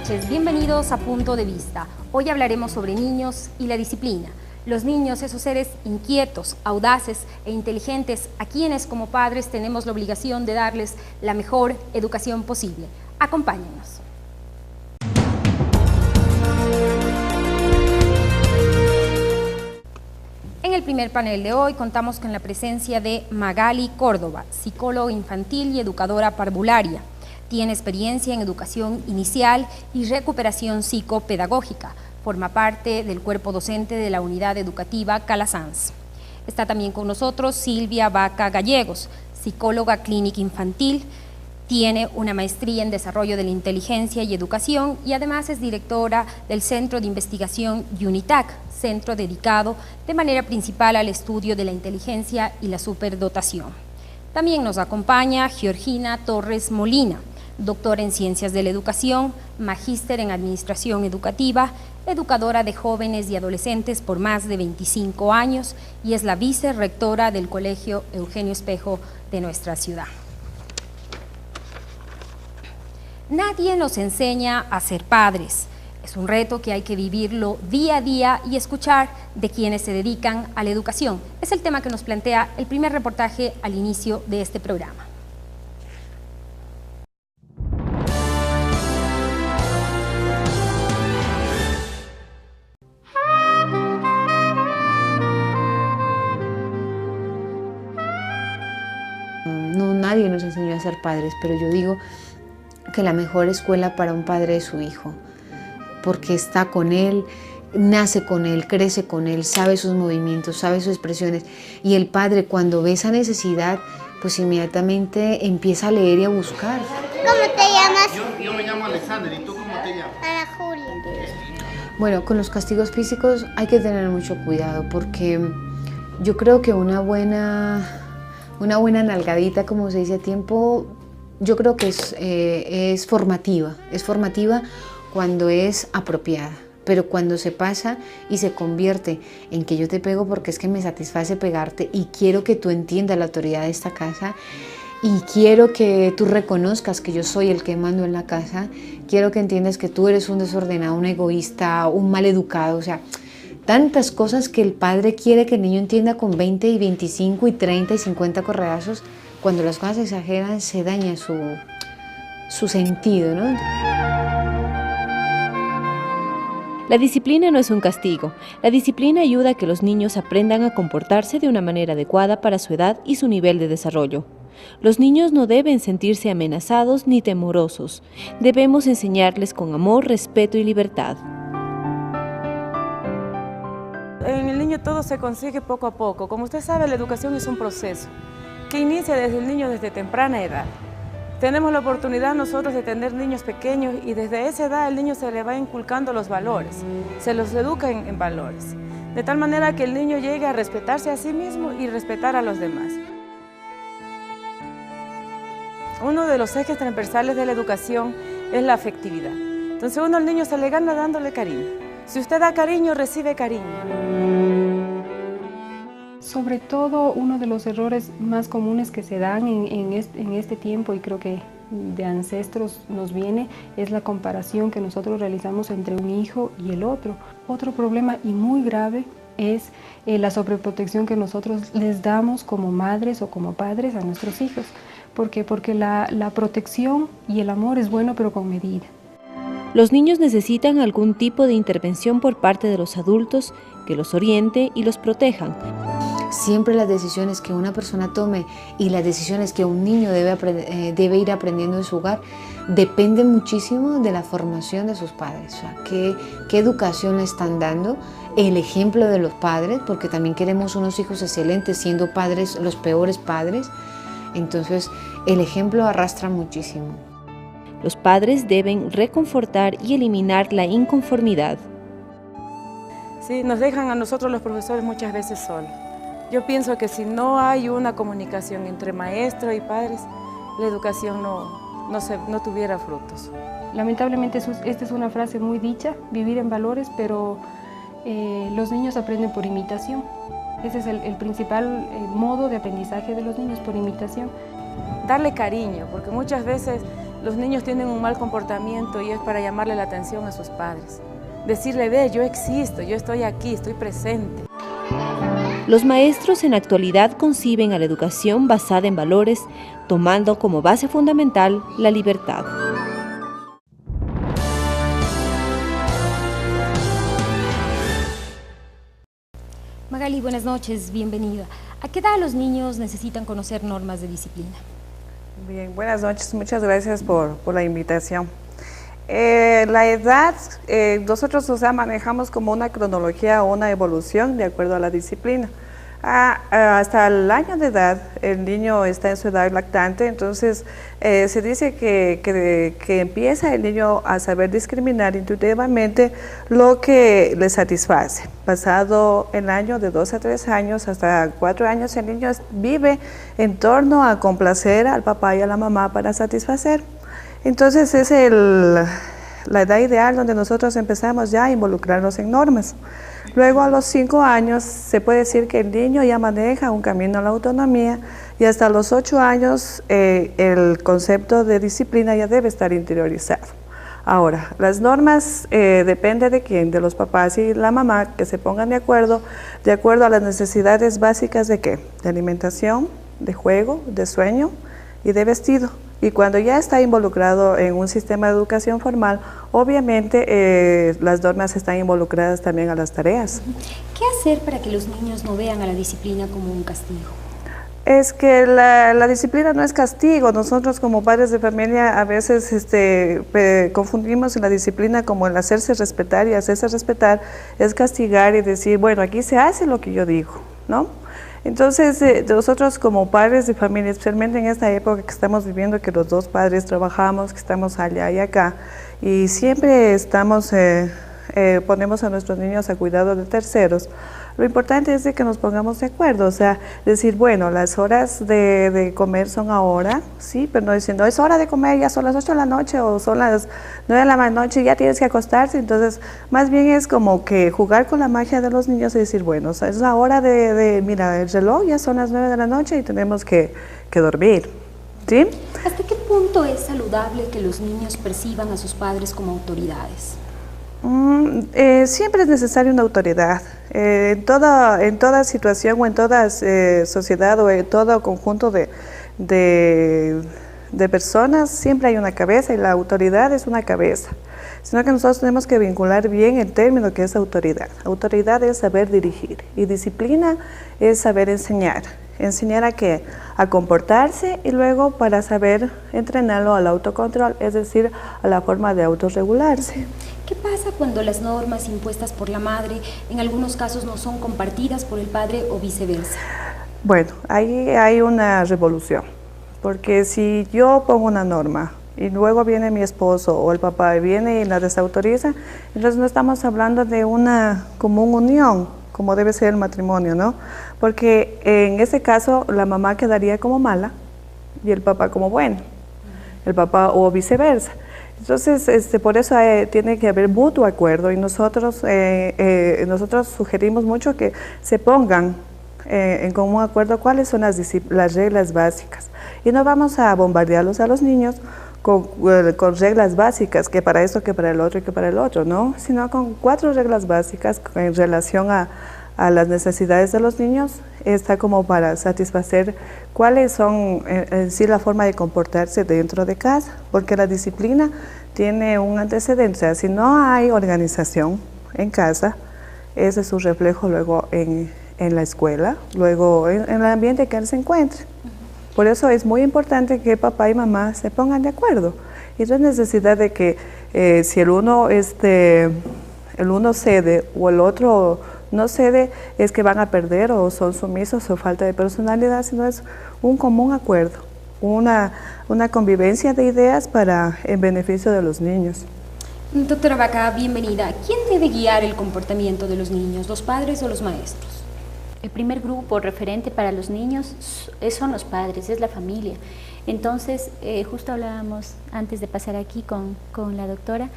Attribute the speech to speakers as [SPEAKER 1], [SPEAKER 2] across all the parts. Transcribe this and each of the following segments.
[SPEAKER 1] noches, bienvenidos a Punto de Vista. Hoy hablaremos sobre niños y la disciplina. Los niños, esos seres inquietos, audaces e inteligentes, a quienes como padres tenemos la obligación de darles la mejor educación posible. Acompáñenos. En el primer panel de hoy contamos con la presencia de Magali Córdoba, psicóloga infantil y educadora parvularia. Tiene experiencia en educación inicial y recuperación psicopedagógica. Forma parte del cuerpo docente de la unidad educativa Calasanz. Está también con nosotros Silvia Vaca Gallegos, psicóloga clínica infantil. Tiene una maestría en desarrollo de la inteligencia y educación y además es directora del Centro de Investigación UNITAC, centro dedicado de manera principal al estudio de la inteligencia y la superdotación. También nos acompaña Georgina Torres Molina, doctora en Ciencias de la Educación, magíster en Administración Educativa, educadora de jóvenes y adolescentes por más de 25 años y es la vicerrectora del Colegio Eugenio Espejo de nuestra ciudad. Nadie nos enseña a ser padres. Es un reto que hay que vivirlo día a día y escuchar de quienes se dedican a la educación. Es el tema que nos plantea el primer reportaje al inicio de este programa.
[SPEAKER 2] No, nadie nos enseñó a ser padres, pero yo digo que la mejor escuela para un padre es su hijo, porque está con él, nace con él, crece con él, sabe sus movimientos, sabe sus expresiones, y el padre cuando ve esa necesidad, pues inmediatamente empieza a leer y a buscar.
[SPEAKER 3] ¿Cómo te llamas?
[SPEAKER 4] Yo me llamo Alexander, ¿y tú cómo te llamas?
[SPEAKER 3] Ana Julia.
[SPEAKER 2] Bueno, con los castigos físicos hay que tener mucho cuidado, porque yo creo que una buena nalgadita, como se dice a tiempo, yo creo que es formativa cuando es apropiada, pero cuando se pasa y se convierte en que yo te pego porque es que me satisface pegarte y quiero que tú entiendas la autoridad de esta casa y quiero que tú reconozcas que yo soy el que mando en la casa, quiero que entiendas que tú eres un desordenado, un egoísta, un mal educado, o sea, tantas cosas que el padre quiere que el niño entienda con 20 y 25 y 30 y 50 correazos. Cuando las cosas se exageran, se daña su sentido, ¿no?
[SPEAKER 5] La disciplina no es un castigo. La disciplina ayuda a que los niños aprendan a comportarse de una manera adecuada para su edad y su nivel de desarrollo. Los niños no deben sentirse amenazados ni temorosos. Debemos enseñarles con amor, respeto y libertad.
[SPEAKER 6] En el niño todo se consigue poco a poco. Como usted sabe, la educación es un proceso que inicia desde el niño desde temprana edad. Tenemos la oportunidad nosotros de tener niños pequeños y desde esa edad el niño se le va inculcando los valores, se los educa en valores, de tal manera que el niño llegue a respetarse a sí mismo y respetar a los demás. Uno de los ejes transversales de la educación es la afectividad. Entonces uno al niño se le gana dándole cariño. Si usted da cariño, recibe cariño.
[SPEAKER 7] Sobre todo, uno de los errores más comunes que se dan en este tiempo, y creo que de ancestros nos viene, es la comparación que nosotros realizamos entre un hijo y el otro. Otro problema y muy grave es la sobreprotección que nosotros les damos como madres o como padres a nuestros hijos. ¿Por qué? Porque la protección y el amor es bueno, pero con medida.
[SPEAKER 5] Los niños necesitan algún tipo de intervención por parte de los adultos que los oriente y los protejan.
[SPEAKER 2] Siempre las decisiones que una persona tome y las decisiones que un niño debe ir aprendiendo en su hogar dependen muchísimo de la formación de sus padres. O sea, qué educación le están dando, el ejemplo de los padres, porque también queremos unos hijos excelentes siendo padres los peores padres. Entonces, el ejemplo arrastra muchísimo.
[SPEAKER 5] Los padres deben reconfortar y eliminar la inconformidad.
[SPEAKER 6] Sí, nos dejan a nosotros los profesores muchas veces solos. Yo pienso que si no hay una comunicación entre maestros y padres, la educación no tuviera frutos.
[SPEAKER 7] Lamentablemente esta es una frase muy dicha, vivir en valores, pero los niños aprenden por imitación. Ese es el principal modo de aprendizaje de los niños, por imitación.
[SPEAKER 6] darle cariño, porque muchas veces los niños tienen un mal comportamiento y es para llamarle la atención a sus padres. Decirle, ve, yo existo, yo estoy aquí, estoy presente.
[SPEAKER 5] Los maestros en la actualidad conciben a la educación basada en valores, tomando como base fundamental la libertad.
[SPEAKER 1] Magali, buenas noches, bienvenida. ¿A qué edad los niños necesitan conocer normas de disciplina?
[SPEAKER 8] Bien, buenas noches, muchas gracias por la invitación. La edad, nosotros manejamos como una cronología o una evolución de acuerdo a la disciplina. Hasta el año de edad, el niño está en su edad lactante, entonces se dice que empieza el niño a saber discriminar intuitivamente lo que le satisface. Pasado el año de 2 a 3 años, hasta 4 años, el niño vive en torno a complacer al papá y a la mamá para satisfacer. Entonces es la edad ideal donde nosotros empezamos ya a involucrarnos en normas. Luego a los 5 años se puede decir que el niño ya maneja un camino a la autonomía y hasta los 8 años el concepto de disciplina ya debe estar interiorizado. Ahora, las normas depende de quién, de los papás y la mamá, que se pongan de acuerdo a las necesidades básicas de ¿qué? De alimentación, de juego, de sueño y de vestido. Y cuando ya está involucrado en un sistema de educación formal, obviamente las normas están involucradas también a las tareas.
[SPEAKER 1] ¿Qué hacer para que los niños no vean a la disciplina como un castigo?
[SPEAKER 8] Es que la disciplina no es castigo. Nosotros como padres de familia a veces confundimos la disciplina como el hacerse respetar, y hacerse respetar es castigar y decir, bueno, aquí se hace lo que yo digo, ¿no? Entonces, nosotros como padres de familia, especialmente en esta época que estamos viviendo, que los dos padres trabajamos, que estamos allá y acá, y siempre ponemos a nuestros niños a cuidado de terceros, lo importante es de que nos pongamos de acuerdo, o sea, decir, bueno, las horas de comer son ahora, sí, pero no diciendo, es hora de comer, ya son las 8 de la noche o son las 9 de la noche y ya tienes que acostarse. Entonces, más bien es como que jugar con la magia de los niños y decir, bueno, o sea, es la hora mira, el reloj ya son las 9 de la noche y tenemos que dormir, ¿sí?
[SPEAKER 1] ¿Hasta qué punto es saludable que los niños perciban a sus padres como autoridades?
[SPEAKER 8] Siempre es necesaria una autoridad. En toda situación o en toda sociedad o en todo conjunto de personas siempre hay una cabeza, y la autoridad es una cabeza. Sino que nosotros tenemos que vincular bien el término que es autoridad. Autoridad es saber dirigir y disciplina es saber enseñar. ¿Enseñar a qué? A comportarse, y luego para saber entrenarlo al autocontrol, es decir, a la forma de autorregularse.
[SPEAKER 1] ¿Qué pasa cuando las normas impuestas por la madre en algunos casos no son compartidas por el padre o viceversa?
[SPEAKER 8] Bueno, ahí hay una revolución, porque si yo pongo una norma y luego viene mi esposo o el papá y viene y la desautoriza, entonces no estamos hablando de una común unión, como debe ser el matrimonio, ¿no? Porque en ese caso la mamá quedaría como mala y el papá como bueno, el papá o viceversa. Entonces, por eso tiene que haber mutuo acuerdo, y nosotros sugerimos mucho que se pongan en común acuerdo cuáles son las reglas básicas. Y no vamos a bombardearlos a los niños con reglas básicas, que para esto, que para el otro y que para el otro, ¿no? Sino con 4 reglas básicas en relación a las necesidades de los niños. Está como para satisfacer cuáles son en sí la forma de comportarse dentro de casa, porque la disciplina tiene un antecedente. O sea, si no hay organización en casa, ese es su reflejo luego en la escuela, luego en el ambiente que él se encuentre. Por eso es muy importante que papá y mamá se pongan de acuerdo. Y no es necesidad de que si el uno cede o el otro no cede, es que van a perder o son sumisos o falta de personalidad, sino es un común acuerdo, una convivencia de ideas en beneficio de los niños.
[SPEAKER 1] Doctora Vaca, bienvenida. ¿Quién debe guiar el comportamiento de los niños, los padres o los maestros?
[SPEAKER 9] El primer grupo referente para los niños son los padres, es la familia. Entonces, justo hablábamos antes de pasar aquí con la doctora,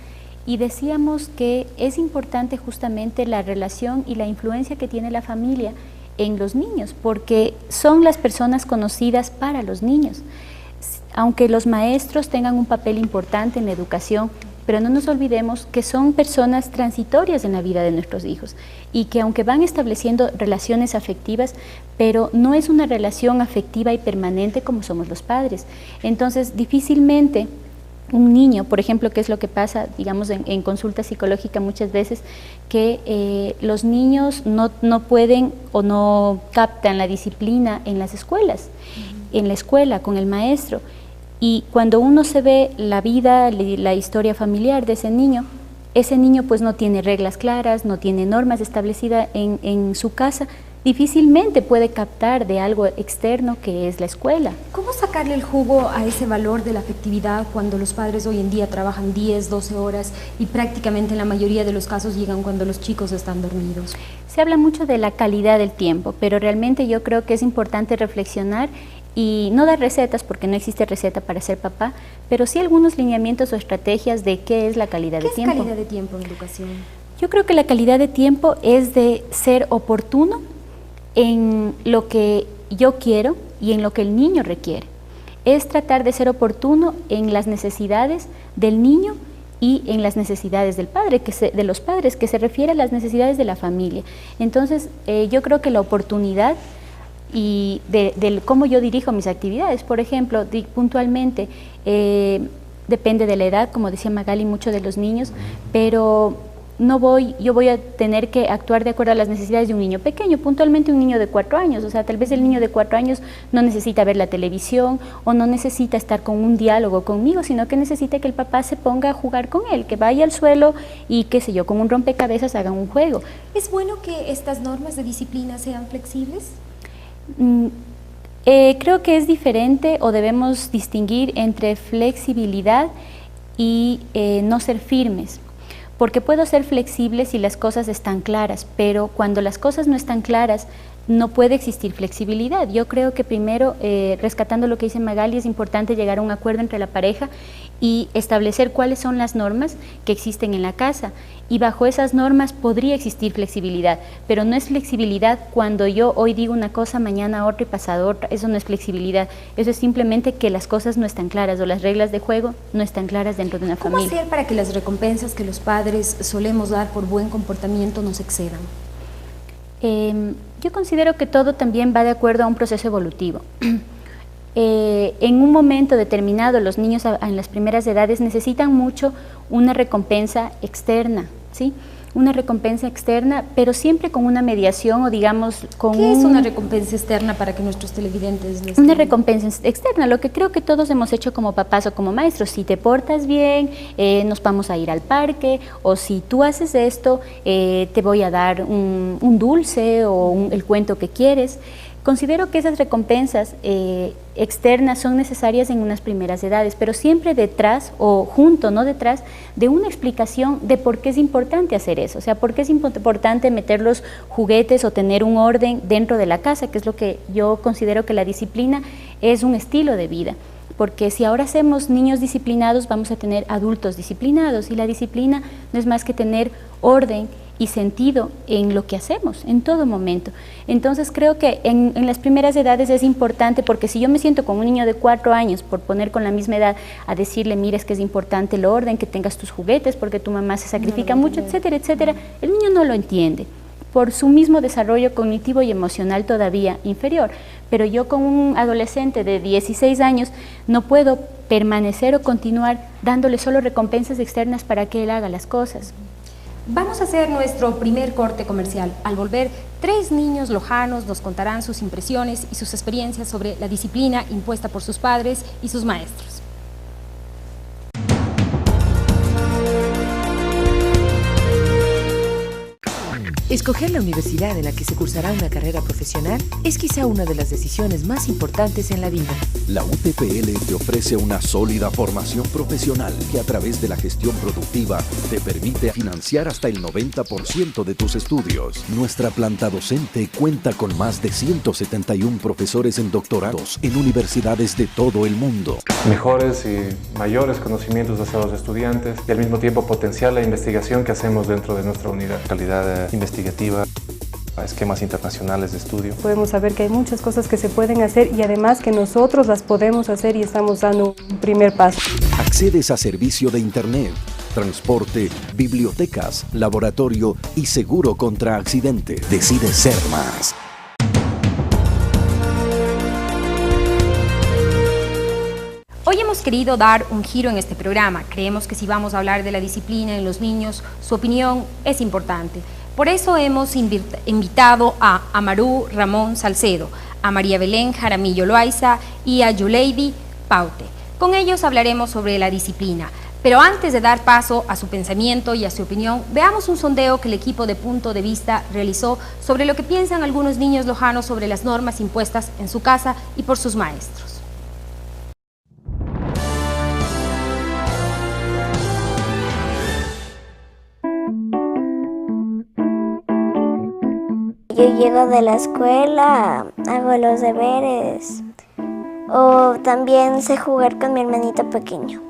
[SPEAKER 9] y decíamos que es importante justamente la relación y la influencia que tiene la familia en los niños, porque son las personas conocidas para los niños. aunque los maestros tengan un papel importante en la educación, pero no nos olvidemos que son personas transitorias en la vida de nuestros hijos y que aunque van estableciendo relaciones afectivas, pero no es una relación afectiva y permanente como somos los padres. Entonces, difícilmente un niño, por ejemplo, que es lo que pasa, digamos, en consulta psicológica muchas veces, que los niños no pueden o no captan la disciplina en las escuelas, en la escuela, con el maestro. Y cuando uno se ve la vida, la historia familiar de ese niño pues no tiene reglas claras, no tiene normas establecidas en su casa, difícilmente puede captar de algo externo que es la escuela.
[SPEAKER 1] ¿Cómo sacarle el jugo a ese valor de la afectividad cuando los padres hoy en día trabajan 10, 12 horas y prácticamente en la mayoría de los casos llegan cuando los chicos están dormidos?
[SPEAKER 9] Se habla mucho de la calidad del tiempo, pero realmente yo creo que es importante reflexionar y no dar recetas, porque no existe receta para ser papá, pero sí algunos lineamientos o estrategias de qué es la calidad de tiempo.
[SPEAKER 1] ¿Qué es calidad de tiempo en educación?
[SPEAKER 9] Yo creo que la calidad de tiempo es de ser oportuno en lo que yo quiero y en lo que el niño requiere. Es tratar de ser oportuno en las necesidades del niño y en las necesidades del padre, de los padres, que se refiere a las necesidades de la familia. Entonces, yo creo que la oportunidad y de cómo yo dirijo mis actividades, por ejemplo, puntualmente, depende de la edad, como decía Magali, mucho de los niños, pero yo voy a tener que actuar de acuerdo a las necesidades de un niño pequeño, puntualmente un niño de 4 años, o sea, tal vez el niño de 4 años no necesita ver la televisión o no necesita estar con un diálogo conmigo, sino que necesita que el papá se ponga a jugar con él, que vaya al suelo y, qué sé yo, con un rompecabezas hagan un juego.
[SPEAKER 1] ¿Es bueno que estas normas de disciplina sean flexibles?
[SPEAKER 9] Creo que es diferente o debemos distinguir entre flexibilidad y no ser firmes. Porque puedo ser flexible si las cosas están claras, pero cuando las cosas no están claras, no puede existir flexibilidad. Yo creo que primero, rescatando lo que dice Magali, es importante llegar a un acuerdo entre la pareja y establecer cuáles son las normas que existen en la casa. Y bajo esas normas podría existir flexibilidad, pero no es flexibilidad cuando yo hoy digo una cosa, mañana otra y pasado otra. Eso no es flexibilidad, eso es simplemente que las cosas no están claras o las reglas de juego no están claras dentro de una familia.
[SPEAKER 1] ¿Cómo hacer para que las recompensas que los padres solemos dar por buen comportamiento no se excedan?
[SPEAKER 9] Yo considero que todo también va de acuerdo a un proceso evolutivo. En un momento determinado, los niños en las primeras edades necesitan mucho una recompensa externa, ¿sí? Una recompensa externa, pero siempre con una mediación o digamos con
[SPEAKER 1] ¿Qué es una recompensa externa para que nuestros televidentes les
[SPEAKER 9] Una recompensa externa, lo que creo que todos hemos hecho como papás o como maestros. Si te portas bien, nos vamos a ir al parque, o si tú haces esto, te voy a dar un dulce o el cuento que quieres. Considero que esas recompensas externas son necesarias en unas primeras edades, pero siempre detrás o junto, no detrás, de una explicación de por qué es importante hacer eso. O sea, por qué es importante meter los juguetes o tener un orden dentro de la casa, que es lo que yo considero que la disciplina es un estilo de vida. Porque si ahora hacemos niños disciplinados, vamos a tener adultos disciplinados, y la disciplina no es más que tener orden y sentido en lo que hacemos, en todo momento. Entonces creo que en las primeras edades es importante, porque si yo me siento con un niño de 4 años, por poner con la misma edad, a decirle, mira, es que es importante el orden, que tengas tus juguetes, porque tu mamá se sacrifica mucho, etcétera, etcétera, el niño no lo entiende, por su mismo desarrollo cognitivo y emocional todavía inferior. Pero yo con un adolescente de 16 años no puedo permanecer o continuar dándole solo recompensas externas para que él haga las cosas.
[SPEAKER 1] Vamos a hacer nuestro primer corte comercial. Al volver, 3 niños lojanos nos contarán sus impresiones y sus experiencias sobre la disciplina impuesta por sus padres y sus maestros.
[SPEAKER 10] Escoger la universidad en la que se cursará una carrera profesional es quizá una de las decisiones más importantes en la vida.
[SPEAKER 11] La UTPL te ofrece una sólida formación profesional que a través de la gestión productiva te permite financiar hasta el 90% de tus estudios. Nuestra planta docente cuenta con más de 171 profesores en doctorados en universidades de todo el mundo.
[SPEAKER 12] Mejores y mayores conocimientos hacia los estudiantes y al mismo tiempo potenciar la investigación que hacemos dentro de nuestra unidad. Calidad investigativa. esquemas internacionales de estudio.
[SPEAKER 7] Podemos saber que hay muchas cosas que se pueden hacer y además que nosotros las podemos hacer y estamos dando un primer paso.
[SPEAKER 11] Accedes a servicio de internet, transporte, bibliotecas, laboratorio y seguro contra accidente. Decide ser más.
[SPEAKER 1] Hoy hemos querido dar un giro en este programa. Creemos que si vamos a hablar de la disciplina en los niños, su opinión es importante. Por eso hemos invitado a Amaru Ramón Salcedo, a María Belén Jaramillo Loaiza y a Yuleidy Paute. Con ellos hablaremos sobre la disciplina. Pero antes de dar paso a su pensamiento y a su opinión, veamos un sondeo que el equipo de Punto de Vista realizó sobre lo que piensan algunos niños lojanos sobre las normas impuestas en su casa y por sus maestros.
[SPEAKER 3] Yo llego de la escuela, hago los deberes o también sé jugar con mi hermanito pequeño.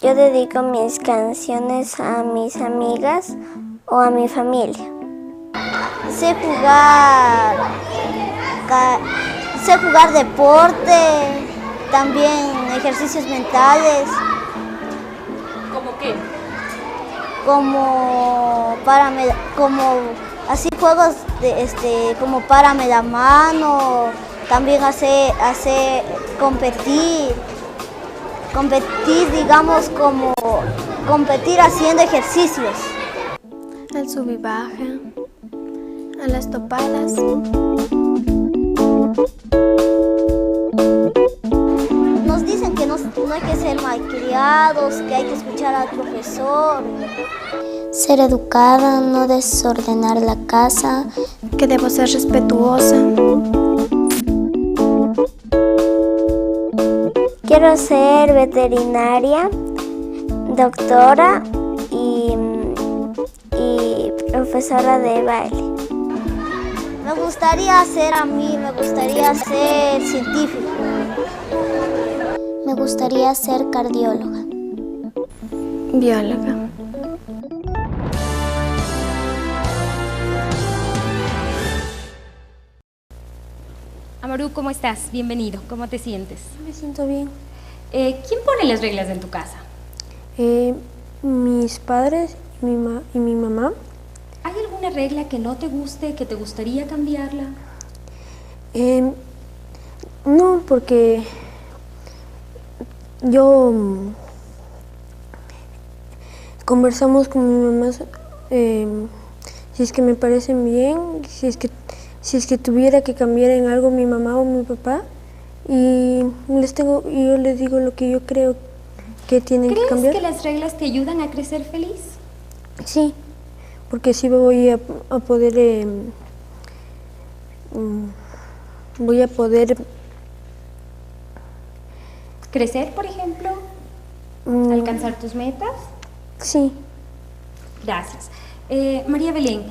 [SPEAKER 3] Yo dedico mis canciones a mis amigas o a mi familia. Sé jugar deporte, también ejercicios mentales.
[SPEAKER 1] ¿Cómo qué?
[SPEAKER 3] Como así juegos de como párame la mano, también hacer competir, digamos, como competir haciendo ejercicios.
[SPEAKER 13] Al sub y baja, a las topadas.
[SPEAKER 3] Nos dicen que no hay que ser malcriados, que hay que escuchar al profesor.
[SPEAKER 13] Ser educada, no desordenar la casa, que debo ser respetuosa.
[SPEAKER 3] Quiero ser veterinaria, doctora y profesora de baile. Me gustaría ser científico.
[SPEAKER 13] Me gustaría ser cardióloga.
[SPEAKER 7] Bióloga.
[SPEAKER 1] Amaru, ¿cómo estás? Bienvenido. ¿Cómo te sientes?
[SPEAKER 13] Me siento bien.
[SPEAKER 1] ¿Quién pone las reglas en tu casa?
[SPEAKER 13] Mis padres y mi mamá.
[SPEAKER 1] ¿Hay alguna regla que no te guste, que te gustaría cambiarla?
[SPEAKER 13] No, porque yo conversamos con mi mamá si es que me parecen bien, si es que tuviera que cambiar en algo mi mamá o mi papá, y yo les digo lo que yo creo que tienen que cambiar.
[SPEAKER 1] ¿Crees que las reglas te ayudan a crecer feliz?
[SPEAKER 13] Sí, porque sí voy a poder
[SPEAKER 1] ¿crecer, por ejemplo? ¿Alcanzar tus metas?
[SPEAKER 13] Sí.
[SPEAKER 1] Gracias. María Belén,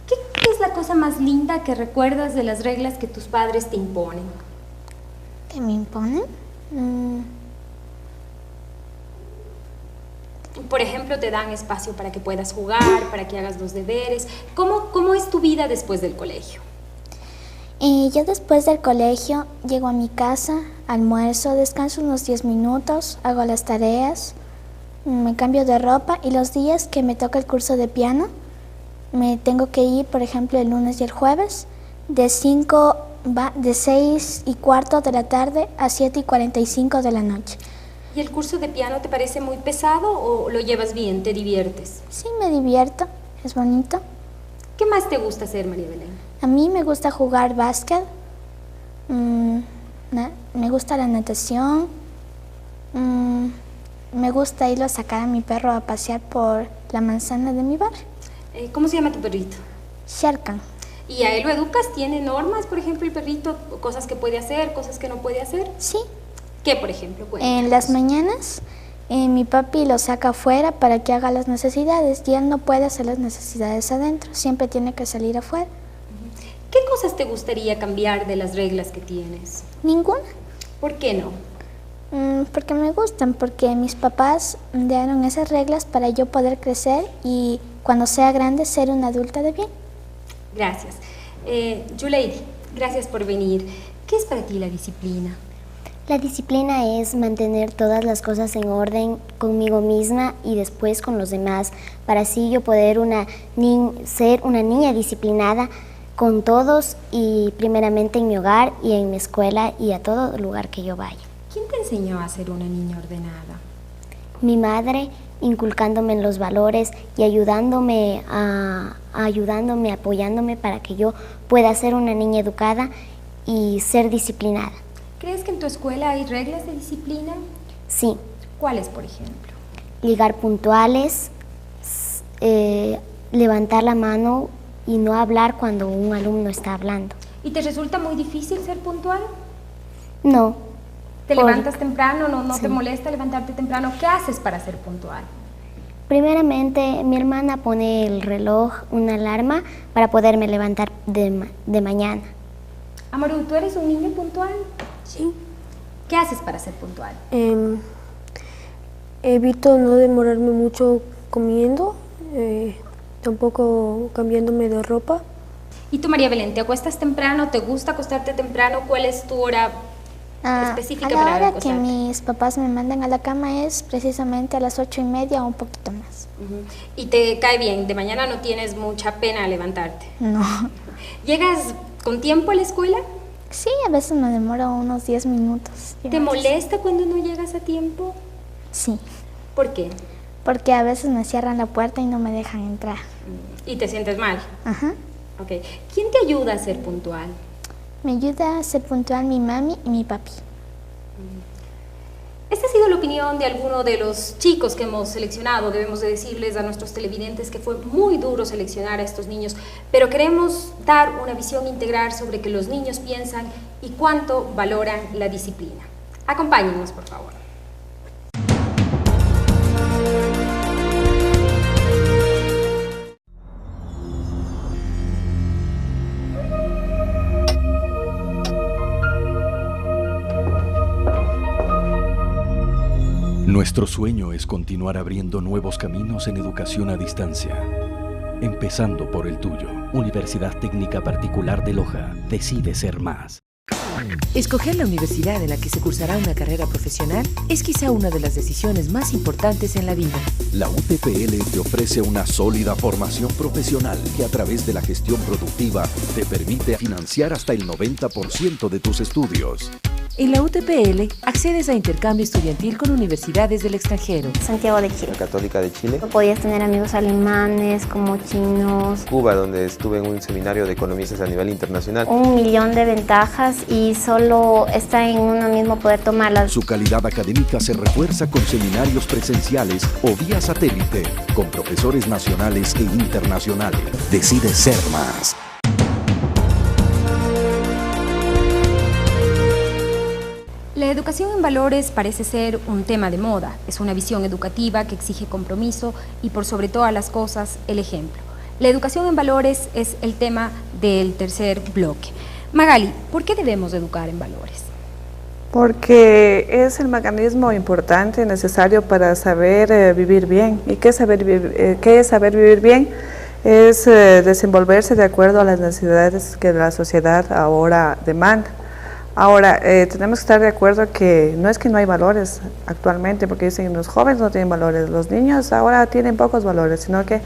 [SPEAKER 1] ¿qué es la cosa más linda que recuerdas de las reglas que tus padres te imponen?
[SPEAKER 13] ¿Que me imponen?
[SPEAKER 1] Por ejemplo, te dan espacio para que puedas jugar, para que hagas los deberes. ¿Cómo es tu vida después del colegio?
[SPEAKER 13] Yo después del colegio llego a mi casa, almuerzo, descanso unos 10 minutos, hago las tareas, me cambio de ropa y los días que me toca el curso de piano, me tengo que ir, por ejemplo, el lunes y el jueves, de 6:15 de la tarde a 7:45 de la noche.
[SPEAKER 1] ¿Y el curso de piano te parece muy pesado o lo llevas bien, te diviertes?
[SPEAKER 13] Sí, me divierto, es bonito.
[SPEAKER 1] ¿Qué más te gusta hacer, María Belén?
[SPEAKER 13] A mí me gusta jugar básquet, me gusta la natación, me gusta ir a sacar a mi perro a pasear por la manzana de mi barrio.
[SPEAKER 1] ¿Cómo se llama tu perrito?
[SPEAKER 13] Sherkan.
[SPEAKER 1] ¿Y a él lo educas? ¿Tiene normas, por ejemplo, el perrito? ¿Cosas que puede hacer, cosas que no puede hacer?
[SPEAKER 13] Sí.
[SPEAKER 1] ¿Qué, por ejemplo?
[SPEAKER 13] En las mañanas mi papi lo saca afuera para que haga las necesidades y él no puede hacer las necesidades adentro, siempre tiene que salir afuera.
[SPEAKER 1] ¿Qué cosas te gustaría cambiar de las reglas que tienes?
[SPEAKER 13] Ninguna.
[SPEAKER 1] ¿Por qué no?
[SPEAKER 13] Porque me gustan, porque mis papás dieron esas reglas para yo poder crecer y cuando sea grande ser una adulta de bien.
[SPEAKER 1] Gracias. Yuleidi, gracias por venir. ¿Qué es para ti la disciplina?
[SPEAKER 14] La disciplina es mantener todas las cosas en orden conmigo misma y después con los demás, para así yo poder ser una niña disciplinada con todos y primeramente en mi hogar y en mi escuela y a todo lugar que yo vaya.
[SPEAKER 1] ¿Quién te enseñó a ser una niña ordenada?
[SPEAKER 14] Mi madre, inculcándome en los valores y ayudándome, apoyándome para que yo pueda ser una niña educada y ser disciplinada.
[SPEAKER 1] ¿Crees que en tu escuela hay reglas de disciplina?
[SPEAKER 14] Sí.
[SPEAKER 1] ¿Cuáles, por ejemplo?
[SPEAKER 14] Llegar puntuales, levantar la mano y no hablar cuando un alumno está hablando.
[SPEAKER 1] ¿Y te resulta muy difícil ser puntual?
[SPEAKER 14] No.
[SPEAKER 1] ¿Te levantas temprano? ¿No
[SPEAKER 14] sí.
[SPEAKER 1] te molesta levantarte temprano? ¿Qué haces para ser puntual?
[SPEAKER 14] Primeramente, mi hermana pone el reloj, una alarma, para poderme levantar de mañana.
[SPEAKER 1] Amaru, ¿tú eres un niño puntual? Sí. ¿Qué haces para ser puntual?
[SPEAKER 15] Evito no demorarme mucho comiendo, tampoco cambiándome de ropa.
[SPEAKER 1] ¿Y tú, María Belén, te acuestas temprano? ¿Te gusta acostarte temprano? ¿Cuál es tu hora específica para acostarte?
[SPEAKER 13] A la hora que mis papás me mandan a la cama es precisamente a las 8:30 o un poquito más.
[SPEAKER 1] ¿Y te cae bien? ¿De mañana no tienes mucha pena levantarte?
[SPEAKER 13] No.
[SPEAKER 1] ¿Llegas con tiempo a la escuela?
[SPEAKER 13] Sí, a veces me demoro unos 10 minutos.
[SPEAKER 1] ¿Te molesta cuando no llegas a tiempo?
[SPEAKER 13] Sí.
[SPEAKER 1] ¿Por qué?
[SPEAKER 13] Porque a veces me cierran la puerta y no me dejan entrar.
[SPEAKER 1] ¿Y te sientes mal?
[SPEAKER 13] Ajá.
[SPEAKER 1] Ok. ¿Quién te ayuda a ser puntual?
[SPEAKER 13] Me ayuda a ser puntual mi mami y mi papi.
[SPEAKER 1] Esta ha sido la opinión de algunos de los chicos que hemos seleccionado. Debemos de decirles a nuestros televidentes que fue muy duro seleccionar a estos niños, pero queremos dar una visión integral sobre que los niños piensan y cuánto valoran la disciplina. Acompáñennos, por favor.
[SPEAKER 11] Nuestro sueño es continuar abriendo nuevos caminos en educación a distancia, empezando por el tuyo. Universidad Técnica Particular de Loja. Decide ser más.
[SPEAKER 10] Escoger la universidad en la que se cursará una carrera profesional es quizá una de las decisiones más importantes en la vida.
[SPEAKER 11] La UTPL te ofrece una sólida formación profesional que a través de la gestión productiva te permite financiar hasta el 90% de tus estudios.
[SPEAKER 10] En la UTPL accedes a intercambio estudiantil con universidades del extranjero.
[SPEAKER 16] Santiago de Chile.
[SPEAKER 17] La Católica de Chile.
[SPEAKER 16] Podías tener amigos alemanes, como chinos.
[SPEAKER 17] Cuba, donde estuve en un seminario de economistas a nivel internacional.
[SPEAKER 16] 1.000.000 de ventajas y solo está en uno mismo poder tomarlas.
[SPEAKER 11] Su calidad académica se refuerza con seminarios presenciales o vía satélite, con profesores nacionales e internacionales. Decide ser más.
[SPEAKER 1] La educación en valores parece ser un tema de moda. Es una visión educativa que exige compromiso y, por sobre todas las cosas, el ejemplo. La educación en valores es el tema del tercer bloque. Magali, ¿por qué debemos educar en valores?
[SPEAKER 8] Porque es el mecanismo importante, necesario para saber vivir bien. ¿Y qué es saber vivir bien? Es desenvolverse de acuerdo a las necesidades que la sociedad ahora demanda. Ahora, tenemos que estar de acuerdo que no es que no hay valores actualmente, porque dicen los jóvenes no tienen valores, los niños ahora tienen pocos valores, sino que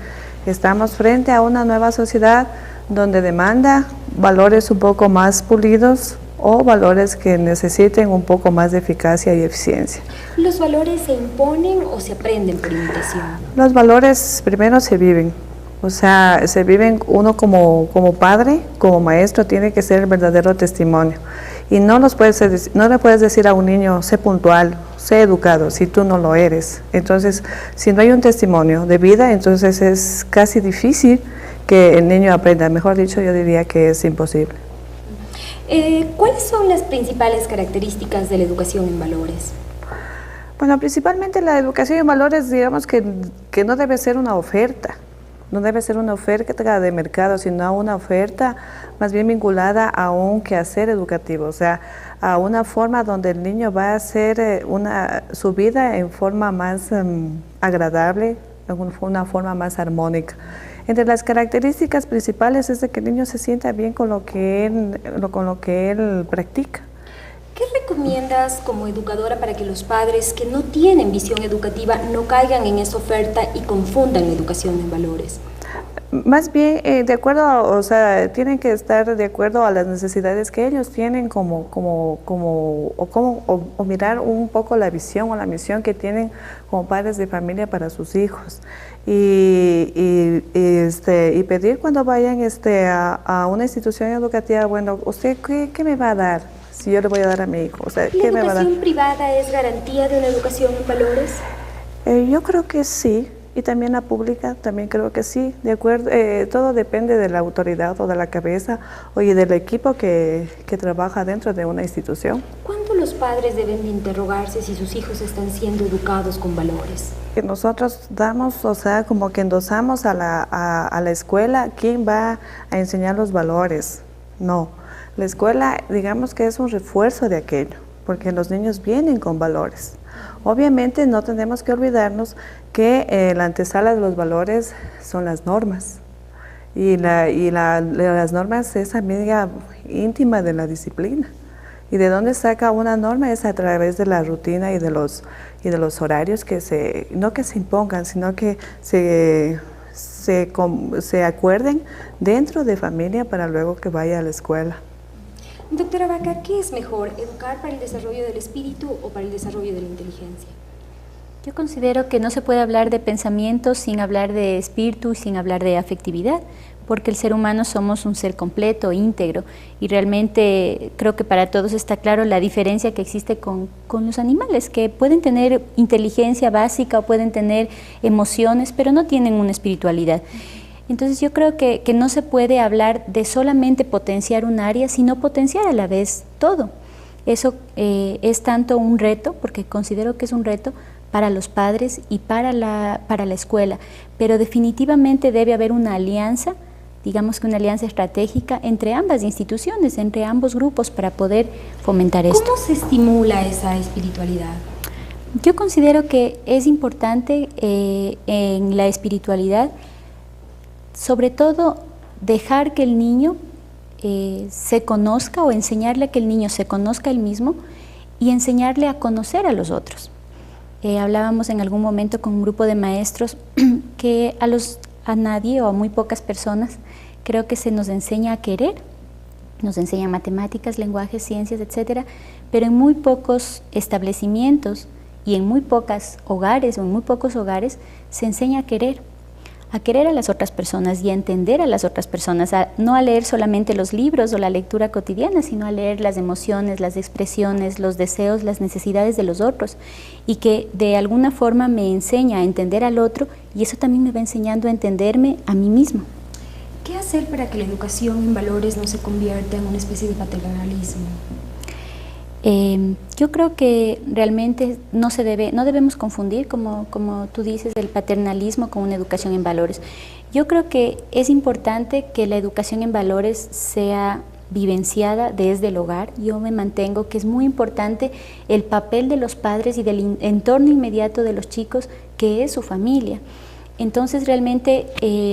[SPEAKER 8] estamos frente a una nueva sociedad donde demanda valores un poco más pulidos o valores que necesiten un poco más de eficacia y eficiencia.
[SPEAKER 1] ¿Los valores se imponen o se aprenden por imitación?
[SPEAKER 8] Los valores primero se viven. O sea, se viven uno como padre, como maestro, tiene que ser el verdadero testimonio. Y no le puedes decir a un niño, sé puntual, sé educado, si tú no lo eres. Entonces, si no hay un testimonio de vida, entonces es casi difícil que el niño aprenda. Mejor dicho, yo diría que es imposible.
[SPEAKER 1] ¿Cuáles son las principales características de la educación en valores?
[SPEAKER 8] Bueno, principalmente la educación en valores, digamos que no debe ser una oferta. No debe ser una oferta de mercado, sino una oferta más bien vinculada a un quehacer educativo, o sea, a una forma donde el niño va a hacer su vida en forma más agradable, en una forma más armónica. Entre las características principales es de que el niño se sienta bien con lo que él practica.
[SPEAKER 1] ¿Qué recomiendas como educadora para que los padres que no tienen visión educativa no caigan en esa oferta y confundan la educación en valores?
[SPEAKER 8] Más bien, de acuerdo, o sea, tienen que estar de acuerdo a las necesidades que ellos tienen o mirar un poco la visión o la misión que tienen como padres de familia para sus hijos. Y pedir cuando vayan a una institución educativa, bueno, ¿usted qué me va a dar si yo le voy a dar a mi hijo? O sea, ¿qué me va a dar?
[SPEAKER 1] ¿La educación privada es garantía de una educación en valores?
[SPEAKER 8] Yo creo que sí. Y también la pública, también creo que sí, de acuerdo, todo depende de la autoridad o de la cabeza y del equipo que trabaja dentro de una institución.
[SPEAKER 1] ¿Cuándo los padres deben de interrogarse si sus hijos están siendo educados con valores?
[SPEAKER 8] Nosotros damos, o sea, como que endosamos a la escuela quién va a enseñar los valores. No, la escuela digamos que es un refuerzo de aquello, porque los niños vienen con valores. Obviamente no tenemos que olvidarnos que la antesala de los valores son las normas y las normas es amiga íntima de la disciplina. ¿Y de dónde saca una norma? Es a través de la rutina y de los horarios que no que se impongan, sino que se acuerden dentro de familia para luego que vaya a la escuela.
[SPEAKER 1] Doctora Vaca, ¿qué es mejor, educar para el desarrollo del espíritu o para el desarrollo de la inteligencia?
[SPEAKER 9] Yo considero que no se puede hablar de pensamiento sin hablar de espíritu y sin hablar de afectividad, porque el ser humano somos un ser completo, íntegro, y realmente creo que para todos está claro la diferencia que existe con los animales, que pueden tener inteligencia básica o pueden tener emociones, pero no tienen una espiritualidad. Entonces yo creo que no se puede hablar de solamente potenciar un área, sino potenciar a la vez todo. Eso es tanto un reto, porque considero que es un reto para los padres y para la escuela, pero definitivamente debe haber una alianza, digamos que una alianza estratégica entre ambas instituciones, entre ambos grupos para poder fomentar esto.
[SPEAKER 1] ¿Cómo se estimula esa espiritualidad?
[SPEAKER 9] Yo considero que es importante en la espiritualidad, sobre todo, dejar que el niño se conozca o enseñarle a que el niño se conozca a él mismo y enseñarle a conocer a los otros. Hablábamos en algún momento con un grupo de maestros que a nadie o a muy pocas personas creo que se nos enseña a querer, nos enseñan matemáticas, lenguajes, ciencias, etcétera, pero en muy pocos establecimientos y en muy pocos hogares se enseña a querer a las otras personas y a entender a las otras personas, no a leer solamente los libros o la lectura cotidiana, sino a leer las emociones, las expresiones, los deseos, las necesidades de los otros, y que de alguna forma me enseña a entender al otro, y eso también me va enseñando a entenderme a mí mismo.
[SPEAKER 1] ¿Qué hacer para que la educación en valores no se convierta en una especie de paternalismo?
[SPEAKER 9] Yo creo que realmente no debemos confundir, como tú dices, el paternalismo con una educación en valores. Yo creo que es importante que la educación en valores sea vivenciada desde el hogar. Yo me mantengo que es muy importante el papel de los padres y del entorno inmediato de los chicos, que es su familia. Entonces realmente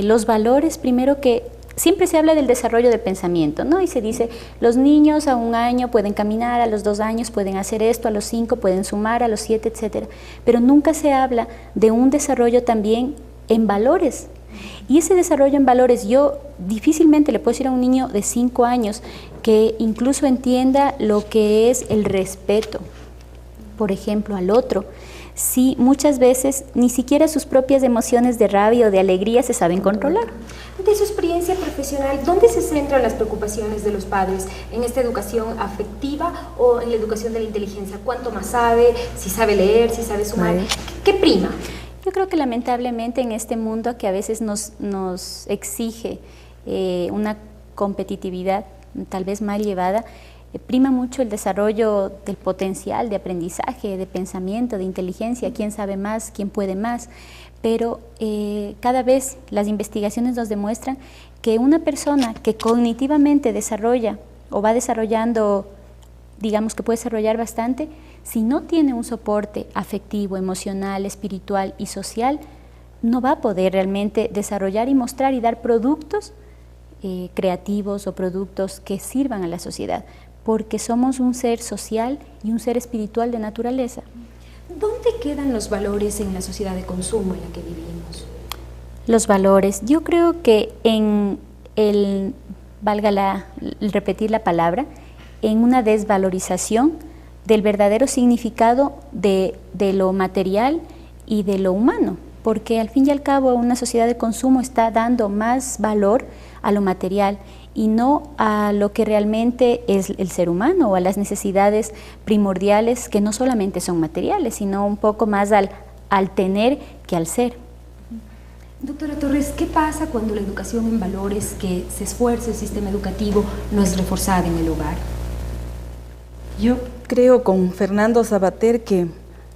[SPEAKER 9] los valores, primero que siempre se habla del desarrollo del pensamiento, ¿no? Y se dice, los niños a 1 año pueden caminar, a los 2 años pueden hacer esto, a los 5 pueden sumar, a los 7, etcétera. Pero nunca se habla de un desarrollo también en valores. Y ese desarrollo en valores, yo difícilmente le puedo decir a un niño de 5 años que incluso entienda lo que es el respeto, por ejemplo, al otro. Sí, muchas veces ni siquiera sus propias emociones de rabia o de alegría se saben controlar.
[SPEAKER 1] De su experiencia profesional, ¿dónde se centran las preocupaciones de los padres? ¿En esta educación afectiva o en la educación de la inteligencia? ¿Cuánto más sabe? ¿Si sabe leer? ¿Si sabe sumar? ¿Qué prima?
[SPEAKER 9] Yo creo que lamentablemente en este mundo que a veces nos exige una competitividad tal vez mal llevada, prima mucho el desarrollo del potencial de aprendizaje, de pensamiento, de inteligencia, quién sabe más, quién puede más, pero cada vez las investigaciones nos demuestran que una persona que cognitivamente desarrolla o va desarrollando, digamos que puede desarrollar bastante, si no tiene un soporte afectivo, emocional, espiritual y social, no va a poder realmente desarrollar y mostrar y dar productos creativos o productos que sirvan a la sociedad, porque somos un ser social y un ser espiritual de naturaleza.
[SPEAKER 1] ¿Dónde quedan los valores en la sociedad de consumo en la que vivimos?
[SPEAKER 9] Los valores, yo creo que en valga el repetir la palabra, en una desvalorización del verdadero significado de lo material y de lo humano, porque al fin y al cabo una sociedad de consumo está dando más valor a lo material y no a lo que realmente es el ser humano o a las necesidades primordiales que no solamente son materiales, sino un poco más al tener que al ser.
[SPEAKER 1] Doctora Torres, ¿qué pasa cuando la educación en valores que se esfuerza el sistema educativo no es reforzada en el hogar?
[SPEAKER 18] Yo creo con Fernando Sabater que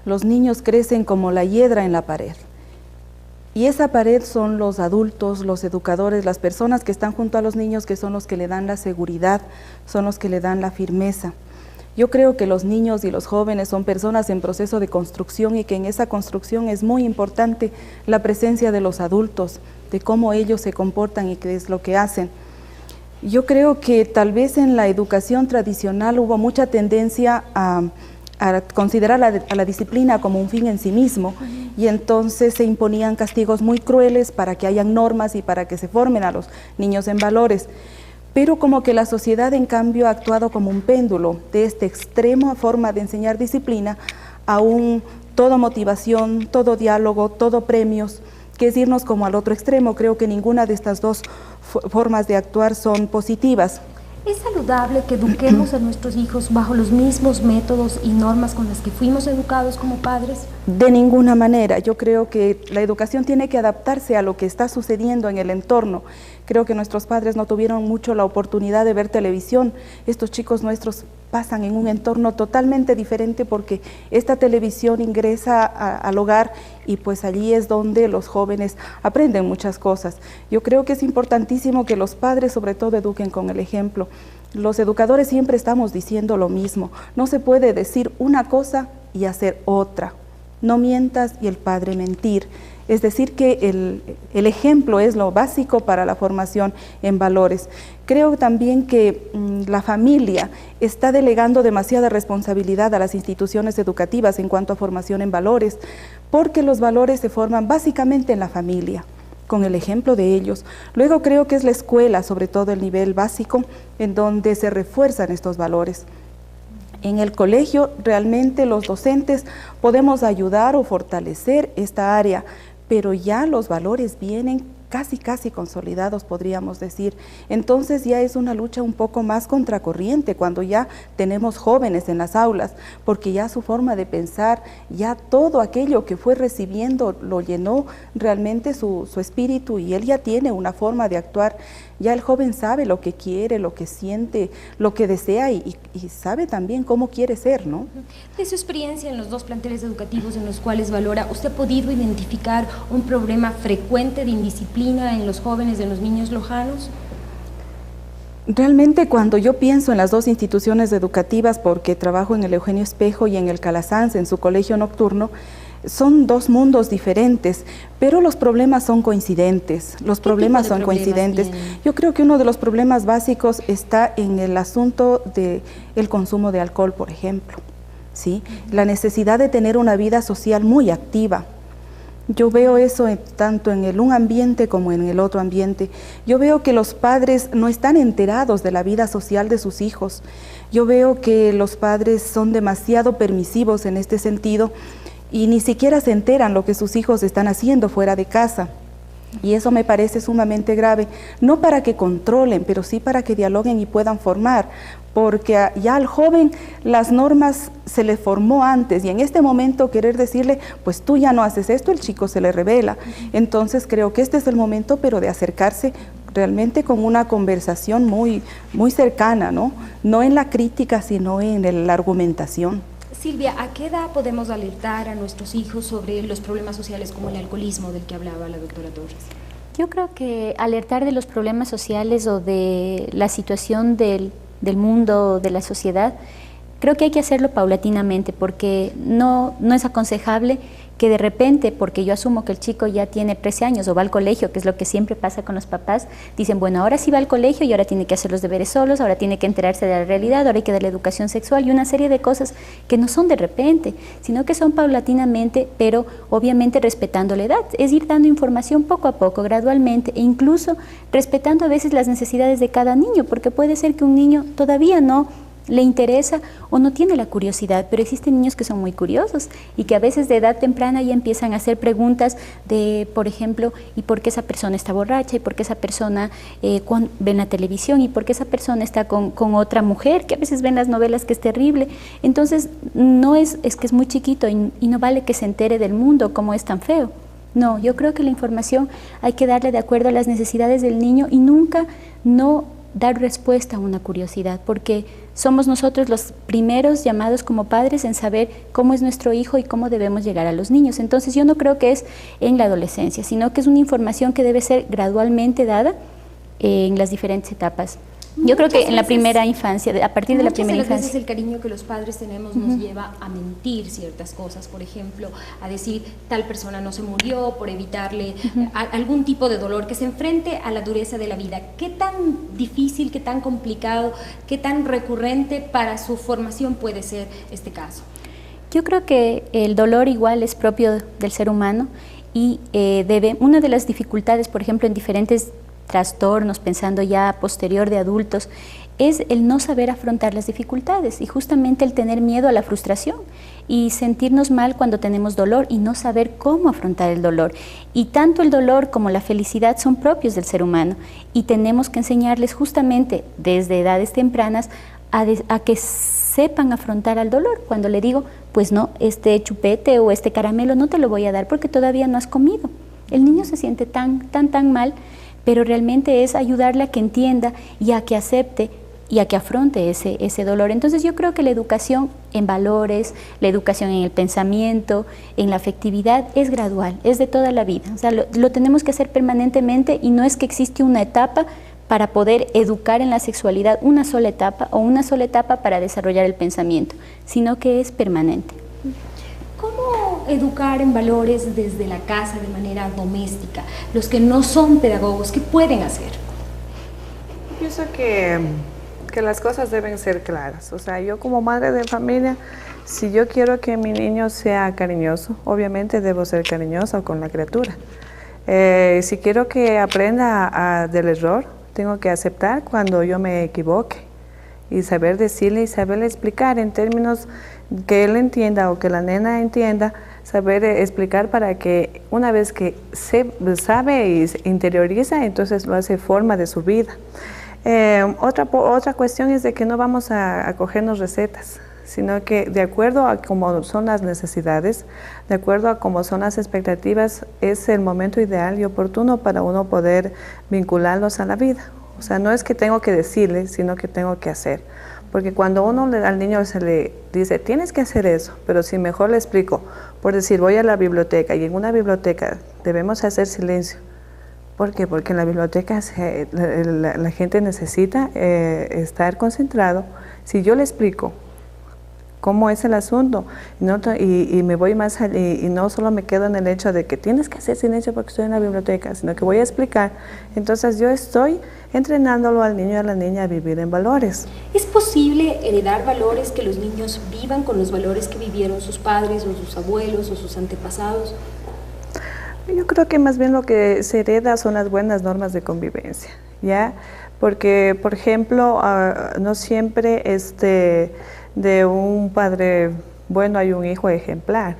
[SPEAKER 18] los niños crecen como la hiedra en la pared. Y esa pared son los adultos, los educadores, las personas que están junto a los niños, que son los que le dan la seguridad, son los que le dan la firmeza. Yo creo que los niños y los jóvenes son personas en proceso de construcción y que en esa construcción es muy importante la presencia de los adultos, de cómo ellos se comportan y qué es lo que hacen. Yo creo que tal vez en la educación tradicional hubo mucha tendencia a considerar a la disciplina como un fin en sí mismo, y entonces se imponían castigos muy crueles para que hayan normas y para que se formen a los niños en valores. Pero como que la sociedad en cambio ha actuado como un péndulo de esta extrema forma de enseñar disciplina a un todo motivación, todo diálogo, todo premios, que es irnos como al otro extremo. Creo que ninguna de estas dos formas de actuar son positivas.
[SPEAKER 1] ¿Es saludable que eduquemos a nuestros hijos bajo los mismos métodos y normas con las que fuimos educados como padres?
[SPEAKER 18] De ninguna manera. Yo creo que la educación tiene que adaptarse a lo que está sucediendo en el entorno. Creo que nuestros padres no tuvieron mucho la oportunidad de ver televisión. Estos chicos nuestros pasan en un entorno totalmente diferente porque esta televisión ingresa al hogar y pues allí es donde los jóvenes aprenden muchas cosas. Yo creo que es importantísimo que los padres sobre todo eduquen con el ejemplo. Los educadores siempre estamos diciendo lo mismo. No se puede decir una cosa y hacer otra. No mientas y el padre mentir. Es decir que el ejemplo es lo básico para la formación en valores. Creo también que la familia está delegando demasiada responsabilidad a las instituciones educativas en cuanto a formación en valores, porque los valores se forman básicamente en la familia, con el ejemplo de ellos. Luego creo que es la escuela, sobre todo el nivel básico, en donde se refuerzan estos valores. En el colegio realmente los docentes podemos ayudar o fortalecer esta área, pero ya los valores vienen casi consolidados, podríamos decir. Entonces ya es una lucha un poco más contracorriente cuando ya tenemos jóvenes en las aulas, porque ya su forma de pensar, ya todo aquello que fue recibiendo lo llenó realmente su espíritu y él ya tiene una forma de actuar. Ya el joven sabe lo que quiere, lo que siente, lo que desea y sabe también cómo quiere ser, ¿no?
[SPEAKER 1] De su experiencia en los dos planteles educativos en los cuales valora, ¿usted ha podido identificar un problema frecuente de indisciplina en los jóvenes, en los niños lojanos?
[SPEAKER 18] Realmente cuando yo pienso en las dos instituciones educativas, porque trabajo en el Eugenio Espejo y en el Calasanz, en su colegio nocturno, son dos mundos diferentes, pero los problemas son coincidentes. Yo creo que uno de los problemas básicos está en el asunto del consumo de alcohol, por ejemplo, ¿sí? La necesidad de tener una vida social muy activa. Yo veo eso tanto en un ambiente como en el otro ambiente. Yo veo que los padres no están enterados de la vida social de sus hijos. Yo veo que los padres son demasiado permisivos en este sentido y ni siquiera se enteran lo que sus hijos están haciendo fuera de casa. Y eso me parece sumamente grave, no para que controlen, pero sí para que dialoguen y puedan formar, porque ya al joven las normas se le formó antes y en este momento querer decirle, pues tú ya no haces esto, el chico se le revela. Entonces creo que este es el momento, pero de acercarse realmente con una conversación muy cercana, ¿no? No en la crítica, sino en la argumentación.
[SPEAKER 1] Silvia, ¿a qué edad podemos alertar a nuestros hijos sobre los problemas sociales como el alcoholismo del que hablaba la doctora Torres?
[SPEAKER 9] Yo creo que alertar de los problemas sociales o de la situación del mundo, de la sociedad, creo que hay que hacerlo paulatinamente porque no es aconsejable que de repente, porque yo asumo que el chico ya tiene 13 años o va al colegio, que es lo que siempre pasa con los papás, dicen, bueno, ahora sí va al colegio y ahora tiene que hacer los deberes solos, ahora tiene que enterarse de la realidad, ahora hay que darle educación sexual y una serie de cosas que no son de repente, sino que son paulatinamente, pero obviamente respetando la edad. Es ir dando información poco a poco, gradualmente, e incluso respetando a veces las necesidades de cada niño, porque puede ser que un niño todavía no le interesa o no tiene la curiosidad, pero existen niños que son muy curiosos y que a veces de edad temprana ya empiezan a hacer preguntas de, por ejemplo, ¿y por qué esa persona está borracha? ¿Y por qué esa persona ve en la televisión? ¿Y por qué esa persona está con otra mujer? Que a veces ven las novelas, que es terrible. Entonces, no es que es muy chiquito y no vale que se entere del mundo como es tan feo. No, yo creo que la información hay que darle de acuerdo a las necesidades del niño y nunca no dar respuesta a una curiosidad, porque somos nosotros los primeros llamados como padres en saber cómo es nuestro hijo y cómo debemos llegar a los niños. Entonces yo no creo que es en la adolescencia, sino que es una información que debe ser gradualmente dada en las diferentes etapas. Yo creo que en la primera infancia, a partir de la primera infancia.
[SPEAKER 1] Muchas veces el cariño que los padres tenemos nos lleva a mentir ciertas cosas, por ejemplo, a decir tal persona no se murió por evitarle algún tipo de dolor que se enfrente a la dureza de la vida. ¿Qué tan difícil, qué tan complicado, qué tan recurrente para su formación puede ser este caso?
[SPEAKER 9] Yo creo que el dolor igual es propio del ser humano y una de las dificultades, por ejemplo, en diferentes trastornos, pensando ya posterior de adultos, es el no saber afrontar las dificultades y justamente el tener miedo a la frustración y sentirnos mal cuando tenemos dolor y no saber cómo afrontar el dolor. Y tanto el dolor como la felicidad son propios del ser humano y tenemos que enseñarles justamente desde edades tempranas a que sepan afrontar al dolor. Cuando le digo, pues no, este chupete o este caramelo no te lo voy a dar porque todavía no has comido. El niño se siente tan mal, pero realmente es ayudarle a que entienda y a que acepte y a que afronte ese dolor. Entonces yo creo que la educación en valores, la educación en el pensamiento, en la afectividad es gradual, es de toda la vida. O sea, lo tenemos que hacer permanentemente y no es que existe una etapa para poder educar en la sexualidad, una sola etapa o una sola etapa para desarrollar el pensamiento, sino que es permanente.
[SPEAKER 1] ¿Cómo educar en valores desde la casa de manera doméstica? Los que no son pedagogos, ¿qué pueden hacer?
[SPEAKER 8] Pienso que las cosas deben ser claras. O sea, yo como madre de familia, si yo quiero que mi niño sea cariñoso, obviamente debo ser cariñosa con la criatura. Si quiero que aprenda del error, tengo que aceptar cuando yo me equivoque y saber decirle y saberle explicar en términos que él entienda o que la nena entienda, saber explicar para que una vez que sabe y interioriza, entonces lo hace forma de su vida. Otra cuestión es de que no vamos a cogernos recetas, sino que de acuerdo a cómo son las necesidades, de acuerdo a cómo son las expectativas, es el momento ideal y oportuno para uno poder vincularlos a la vida. O sea, no es que tengo que decirle, sino que tengo que hacer. Porque cuando al niño se le dice, tienes que hacer eso, pero si mejor le explico, por decir, voy a la biblioteca y en una biblioteca debemos hacer silencio. ¿Por qué? Porque en la biblioteca la gente necesita estar concentrado. Si yo le explico cómo es el asunto y me voy más allá, y no solo me quedo en el hecho de que tienes que hacer silencio porque estoy en la biblioteca, sino que voy a explicar, entonces yo estoy entrenándolo al niño y a la niña a vivir en valores.
[SPEAKER 1] ¿Es posible heredar valores, que los niños vivan con los valores que vivieron sus padres o sus abuelos o sus antepasados?
[SPEAKER 8] Yo creo que más bien lo que se hereda son las buenas normas de convivencia, ¿ya? Porque, por ejemplo, no siempre de un padre bueno hay un hijo ejemplar,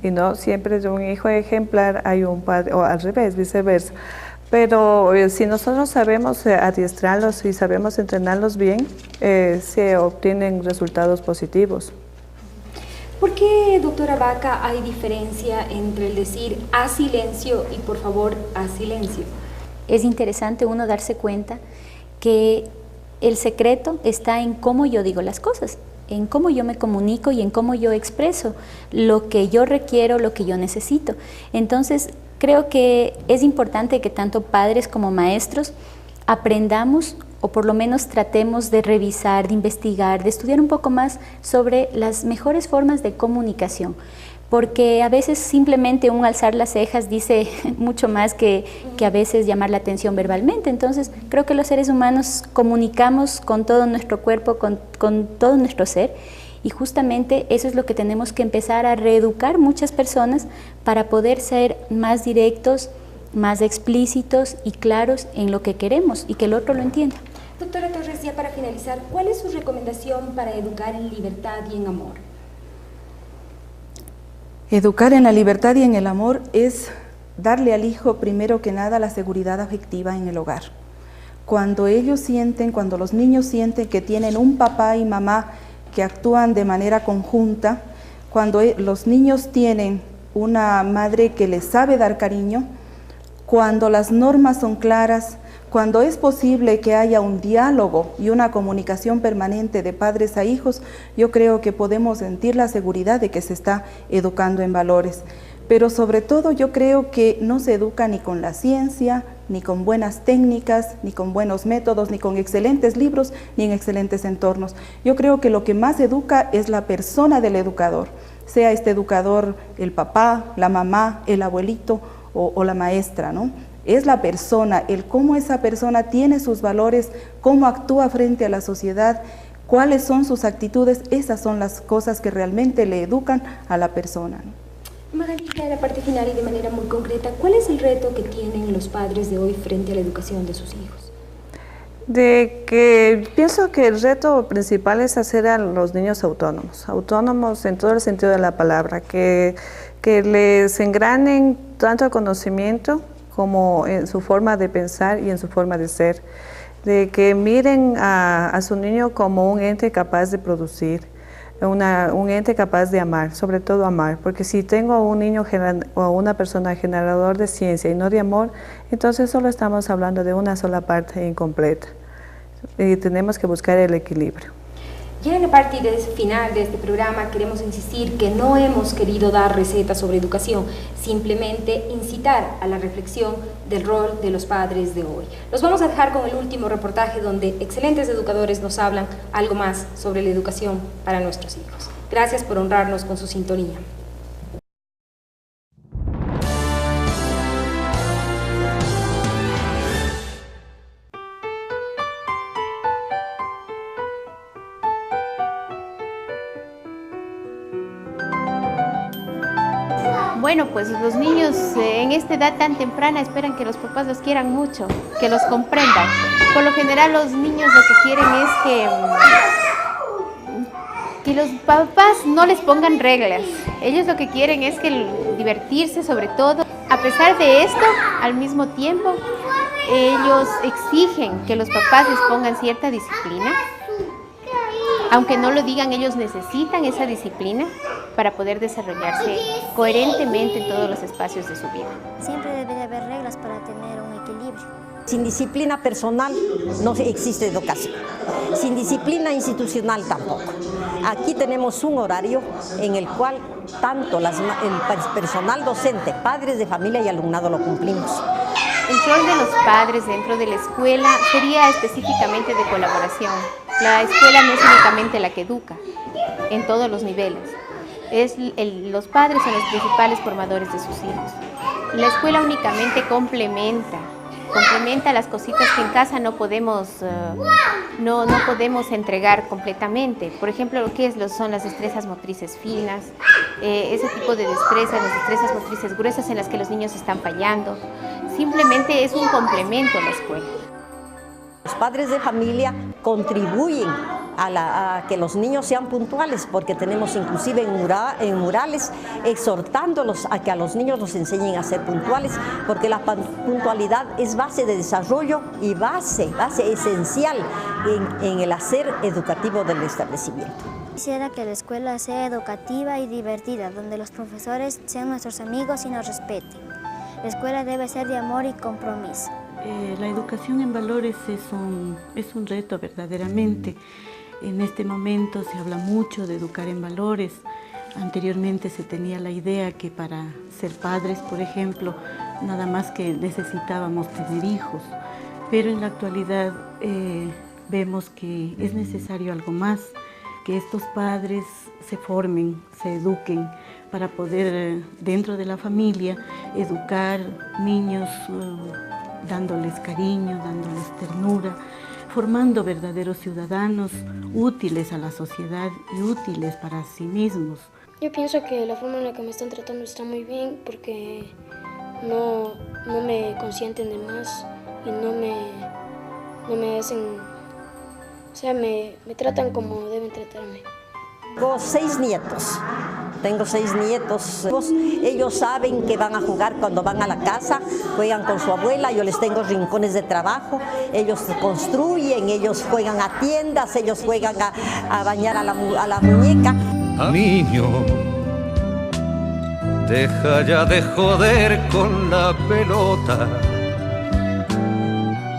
[SPEAKER 8] y no siempre de un hijo ejemplar hay un padre, o al revés, viceversa. Pero si nosotros sabemos adiestrarlos y sabemos entrenarlos bien, se obtienen resultados positivos.
[SPEAKER 1] ¿Por qué, doctora Vaca, hay diferencia entre el decir haz silencio y por favor haz silencio?
[SPEAKER 9] Es interesante uno darse cuenta que el secreto está en cómo yo digo las cosas, en cómo yo me comunico y en cómo yo expreso lo que yo requiero, lo que yo necesito. Entonces, creo que es importante que tanto padres como maestros aprendamos o por lo menos tratemos de revisar, de investigar, de estudiar un poco más sobre las mejores formas de comunicación. Porque a veces simplemente un alzar las cejas dice mucho más que a veces llamar la atención verbalmente. Entonces creo que los seres humanos comunicamos con todo nuestro cuerpo, con todo nuestro ser, y justamente eso es lo que tenemos que empezar a reeducar muchas personas para poder ser más directos, más explícitos y claros en lo que queremos y que el otro lo entienda.
[SPEAKER 1] Doctora Torres, ya para finalizar, ¿cuál es su recomendación para educar en libertad y en amor?
[SPEAKER 18] Educar en la libertad y en el amor es darle al hijo primero que nada la seguridad afectiva en el hogar. Cuando ellos sienten, cuando los niños sienten que tienen un papá y mamá que actúan de manera conjunta, cuando los niños tienen una madre que les sabe dar cariño, cuando las normas son claras, cuando es posible que haya un diálogo y una comunicación permanente de padres a hijos, yo creo que podemos sentir la seguridad de que se está educando en valores. Pero sobre todo yo creo que no se educa ni con la ciencia, ni con buenas técnicas, ni con buenos métodos, ni con excelentes libros, ni en excelentes entornos. Yo creo que lo que más educa es la persona del educador, sea este educador el papá, la mamá, el abuelito o la maestra, ¿no? Es la persona, el cómo esa persona tiene sus valores, cómo actúa frente a la sociedad, cuáles son sus actitudes, esas son las cosas que realmente le educan a la persona, ¿no?
[SPEAKER 1] Magali, en la parte final y de manera muy concreta, ¿cuál es el reto que tienen los padres de hoy frente a la educación de sus hijos?
[SPEAKER 8] Pienso que el reto principal es hacer a los niños autónomos en todo el sentido de la palabra, que les engranen tanto el conocimiento como en su forma de pensar y en su forma de ser, de que miren a su niño como un ente capaz de producir, un ente capaz de amar, sobre todo amar, porque si tengo un niño o una persona generador de ciencia y no de amor, entonces solo estamos hablando de una sola parte incompleta y tenemos que buscar el equilibrio.
[SPEAKER 1] Ya en la parte final de este programa queremos insistir que no hemos querido dar recetas sobre educación, simplemente incitar a la reflexión del rol de los padres de hoy. Los vamos a dejar con el último reportaje donde excelentes educadores nos hablan algo más sobre la educación para nuestros hijos. Gracias por honrarnos con su sintonía.
[SPEAKER 19] Bueno, pues los niños en esta edad tan temprana esperan que los papás los quieran mucho, que los comprendan. Por lo general los niños lo que quieren es que los papás no les pongan reglas. Ellos lo que quieren es divertirse sobre todo. A pesar de esto, al mismo tiempo, ellos exigen que los papás les pongan cierta disciplina. Aunque no lo digan, ellos necesitan esa disciplina para poder desarrollarse coherentemente en todos los espacios de su vida.
[SPEAKER 3] Siempre debe de haber reglas para tener un equilibrio.
[SPEAKER 20] Sin disciplina personal no existe educación, sin disciplina institucional tampoco. Aquí tenemos un horario en el cual tanto el personal docente, padres de familia y alumnado lo cumplimos.
[SPEAKER 19] El rol de los padres dentro de la escuela sería específicamente de colaboración. La escuela no es únicamente la que educa, en todos los niveles. Los padres son los principales formadores de sus hijos. La escuela únicamente complementa las cositas que en casa no podemos entregar completamente. Por ejemplo, lo que son las destrezas motrices finas, ese tipo de destrezas, las destrezas motrices gruesas en las que los niños están fallando. Simplemente es un complemento a la escuela.
[SPEAKER 20] Los padres de familia contribuyen a que los niños sean puntuales, porque tenemos inclusive en murales exhortándolos a que a los niños los enseñen a ser puntuales, porque la puntualidad es base de desarrollo y base esencial en el hacer educativo del establecimiento.
[SPEAKER 3] Quisiera que la escuela sea educativa y divertida, donde los profesores sean nuestros amigos y nos respeten. La escuela debe ser de amor y compromiso.
[SPEAKER 21] La educación en valores es un reto verdaderamente. En este momento se habla mucho de educar en valores. Anteriormente se tenía la idea que para ser padres, por ejemplo, nada más que necesitábamos tener hijos. pero en la actualidad vemos que es necesario algo más, que estos padres se formen, se eduquen para poder dentro de la familia educar niños, dándoles cariño, dándoles ternura, formando verdaderos ciudadanos útiles a la sociedad y útiles para sí mismos.
[SPEAKER 15] Yo pienso que la forma en la que me están tratando está muy bien porque no me consienten de más y no me hacen, o sea, me tratan como deben tratarme.
[SPEAKER 20] Tengo 6 nietos. Tengo 6 nietos. Ellos saben que van a jugar cuando van a la casa, juegan con su abuela, yo les tengo rincones de trabajo, ellos construyen, ellos juegan a tiendas, ellos juegan a bañar a la muñeca.
[SPEAKER 4] Niño, deja ya de joder con la pelota.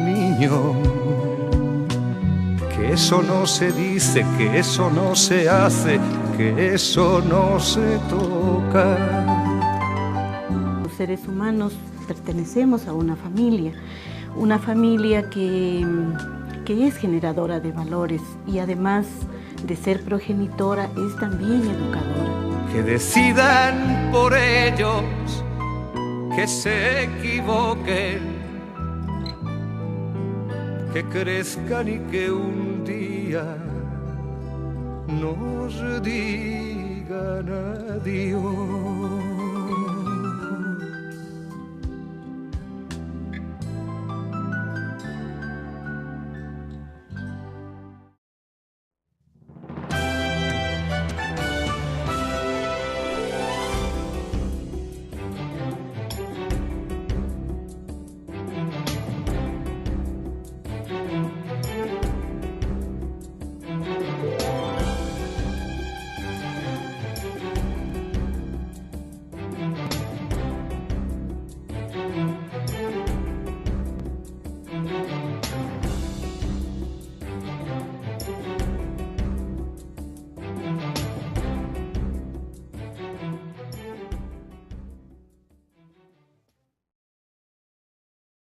[SPEAKER 4] Niño, que eso no se dice, que eso no se hace, que eso no se toca.
[SPEAKER 21] Los seres humanos pertenecemos a una familia que es generadora de valores y además de ser progenitora es también educadora.
[SPEAKER 4] Que decidan por ellos, que se equivoquen, que crezcan y que un día nos digan adiós.